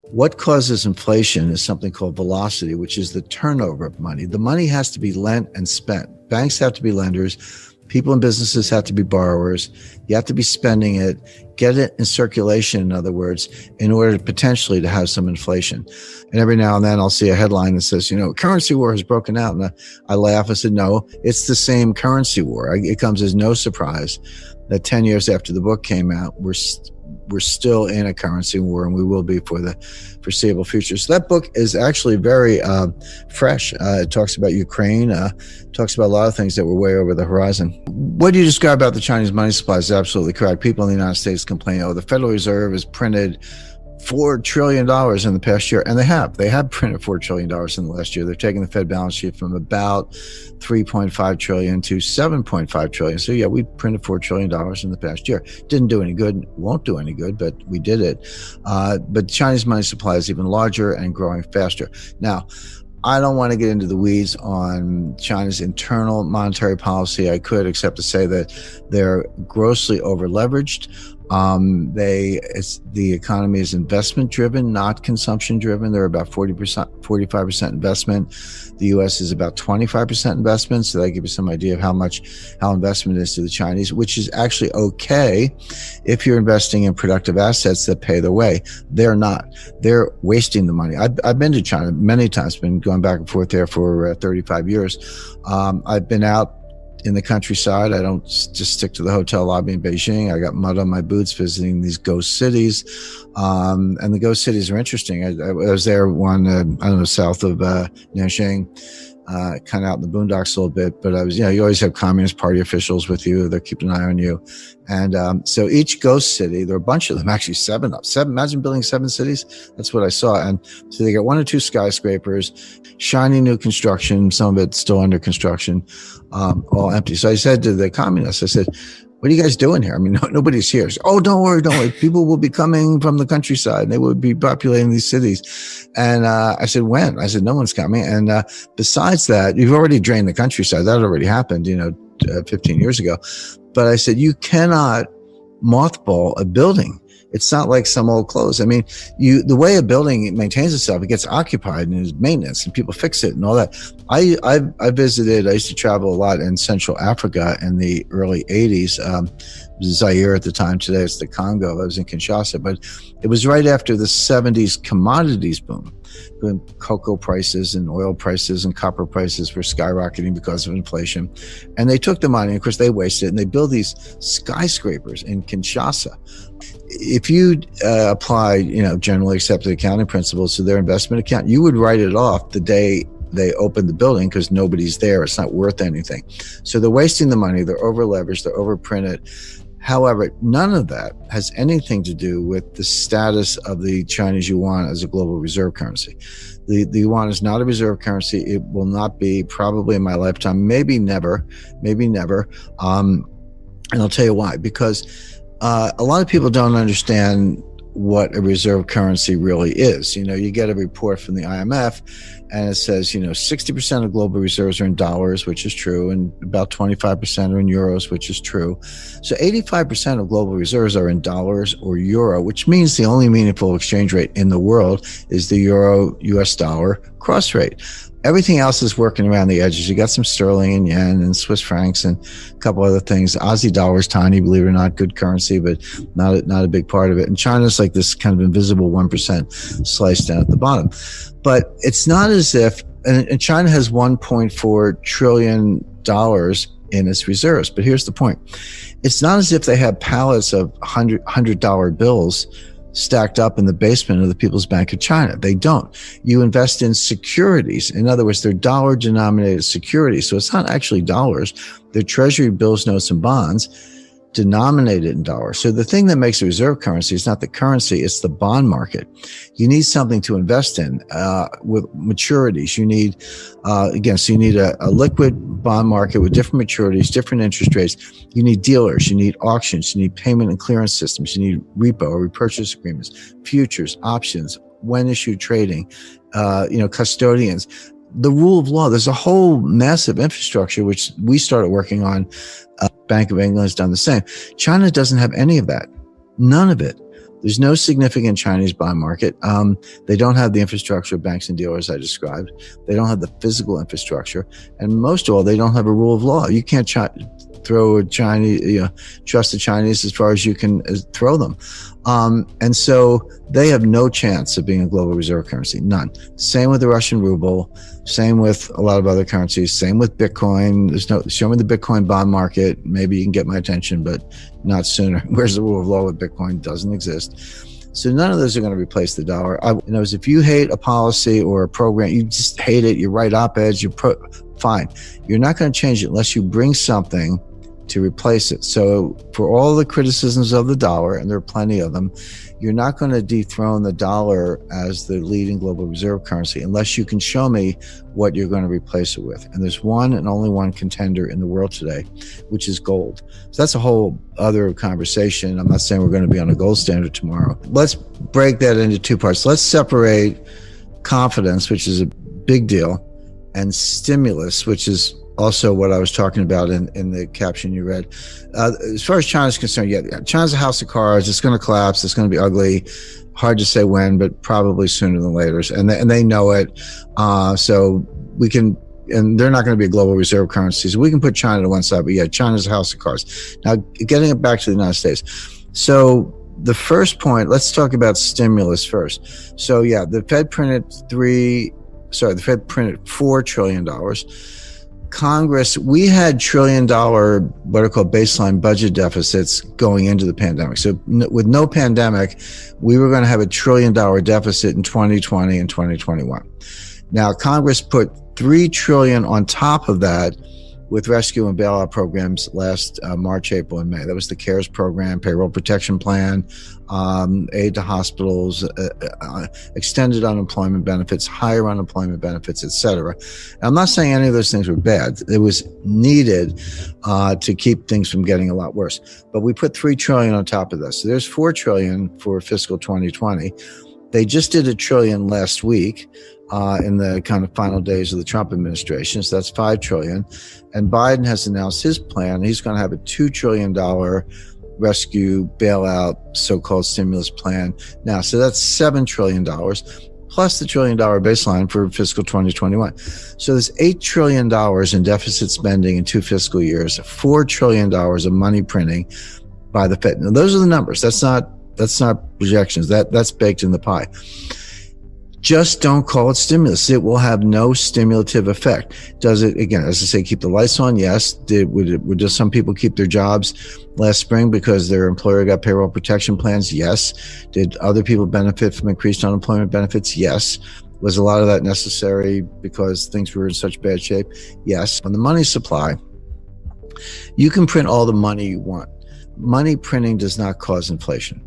What causes inflation is something called velocity, which is the turnover of money. The money has to be lent and spent. Banks have to be lenders. People and businesses have to be borrowers. You have to be spending it, get it in circulation, in other words, in order to potentially to have some inflation. And every now and then I'll see a headline that says, currency war has broken out. And I laugh. I said, no, it's the same currency war. It comes as no surprise that 10 years after the book came out, we're still in a currency war, and we will be for the foreseeable future. So that book is actually very fresh. It talks about Ukraine, talks about a lot of things that were way over the horizon. What you describe about the Chinese money supply is absolutely correct. People in the United States complain, the Federal Reserve has printed $4 trillion in the past year. And they have printed $4 trillion in the last year. They're taking the Fed balance sheet from about 3.5 trillion to 7.5 trillion. So yeah, we printed $4 trillion in the past year. Didn't do any good, won't do any good, but we did it. But Chinese money supply is even larger and growing faster. Now, I don't want to get into the weeds on China's internal monetary policy. I could, except to say that they're grossly over leveraged. The economy is investment driven, not consumption driven. They're about 45% investment. The U.S. is about 25% investment. So that gives you some idea of how investment is to the Chinese, which is actually okay if you're investing in productive assets that pay their way. They're not. They're wasting the money. I've been to China many times, been going back and forth there for 35 years. I've been out in the countryside. I don't just stick to the hotel lobby in Beijing. I got mud on my boots visiting these ghost cities. And the ghost cities are interesting. I was there one, south of Nanjing, kind of out in the boondocks a little bit, but I was, you always have Communist Party officials with you. They're keeping an eye on you. And so each ghost city, there are a bunch of them, actually seven. Imagine building 7 cities. That's what I saw. And so they got 1 or 2 skyscrapers, shiny new construction, some of it still under construction, all empty. So I said to the communists, I said, what are you guys doing here? I mean, nobody's here. So, oh, don't worry. People will be coming from the countryside and they will be populating these cities. And I said, when? I said, no one's coming. And besides that, you've already drained the countryside. That already happened, 15 years ago. But I said, you cannot mothball a building. It's not like some old clothes. I mean, the way a building maintains itself, it gets occupied and there's maintenance and people fix it and all that. I used to travel a lot in Central Africa in the early 80s. It was Zaire at the time. Today it's the Congo. I was in Kinshasa, but it was right after the 70s commodities boom. When cocoa prices and oil prices and copper prices were skyrocketing because of inflation. And they took the money, of course they wasted it, and they built these skyscrapers in Kinshasa. If you apply, generally accepted accounting principles to their investment account, you would write it off the day they open the building because nobody's there. It's not worth anything. So they're wasting the money. They're over leveraged. They're overprinted. However, none of that has anything to do with the status of the Chinese yuan as a global reserve currency. The yuan is not a reserve currency. It will not be probably in my lifetime, maybe never. And I'll tell you why, because a lot of people don't understand what a reserve currency really is. You get a report from the IMF and it says, 60% of global reserves are in dollars, which is true, and about 25% are in euros, which is true. So 85% of global reserves are in dollars or euro, which means the only meaningful exchange rate in the world is the euro US dollar cross rate. Everything else is working around the edges. You got some sterling and yen and Swiss francs and a couple other things. Aussie dollar is tiny, believe it or not, good currency, but not a big part of it. And China's like this kind of invisible 1% sliced down at the bottom. But it's not as if, and China has $1.4 trillion in its reserves. But here's the point. It's not as if they have pallets of $100 bills stacked up in the basement of the People's Bank of China. They don't. You invest in securities. In other words, they're dollar denominated securities. So it's not actually dollars. They're treasury bills, notes, and bonds denominated in dollars. So the thing that makes a reserve currency is not the currency, it's the bond market. You need something to invest in with maturities. You need, you need a liquid bond market with different maturities, different interest rates. You need dealers, you need auctions, you need payment and clearance systems, you need repo or repurchase agreements, futures, options, when issued trading, custodians. The rule of law, there's a whole massive infrastructure, which we started working on. Bank of England has done the same. China doesn't have any of that. None of it. There's no significant Chinese bond market. They don't have the infrastructure of banks and dealers I described. They don't have the physical infrastructure. And most of all, they don't have a rule of law. You can't throw a Chinese, trust the Chinese as far as you can throw them. And so they have no chance of being a global reserve currency, none. Same with the Russian ruble, same with a lot of other currencies, same with Bitcoin. Show me the Bitcoin bond market. Maybe you can get my attention, but not sooner. Where's the rule of law with Bitcoin? Doesn't exist. So none of those are going to replace the dollar. If you hate a policy or a program, you just hate it, you write op-eds, fine. You're not going to change it unless you bring something to replace it. So for all the criticisms of the dollar, and there are plenty of them, you're not going to dethrone the dollar as the leading global reserve currency unless you can show me what you're going to replace it with. And there's one and only one contender in the world today, which is gold. So that's a whole other conversation. I'm not saying we're going to be on a gold standard tomorrow. Let's break that into two parts. Let's separate confidence, which is a big deal, and stimulus, which is also what I was talking about in the caption you read. As far as China's concerned, yeah, China's a house of cards. It's going to collapse. It's going to be ugly. Hard to say when, but probably sooner than later. And they know it. So we can, and they're not going to be a global reserve currency. So we can put China to one side, but yeah, China's a house of cards. Now, getting it back to the United States. So the first point, let's talk about stimulus first. So yeah, the Fed printed $4 trillion. Congress, we had $1 trillion, what are called baseline budget deficits going into the pandemic. So with no pandemic, we were going to have $1 trillion deficit in 2020 and 2021. Now, Congress put $3 trillion on top of that with rescue and bailout programs last March, April, and May. That was the CARES program, payroll protection plan, aid to hospitals, extended unemployment benefits, higher unemployment benefits, et cetera. I'm not saying any of those things were bad. It was needed to keep things from getting a lot worse. But we put $3 trillion on top of this. So there's $4 trillion for fiscal 2020. They just did $1 trillion last week in the kind of final days of the Trump administration. So that's $5 trillion. And Biden has announced his plan. He's going to have a $2 trillion rescue bailout, so-called stimulus plan now. So that's $7 trillion plus the $1 trillion baseline for fiscal 2021. So there's $8 trillion in deficit spending in 2 fiscal years, $4 trillion of money printing by the Fed. Now, those are the numbers. That's not projections. That's baked in the pie. Just don't call it stimulus. It will have no stimulative effect. Does it, again, as I say, keep the lights on? Yes. Would some people keep their jobs last spring because their employer got payroll protection plans? Yes. Did other people benefit from increased unemployment benefits? Yes. Was a lot of that necessary because things were in such bad shape? Yes. On the money supply, you can print all the money you want. Money printing does not cause inflation.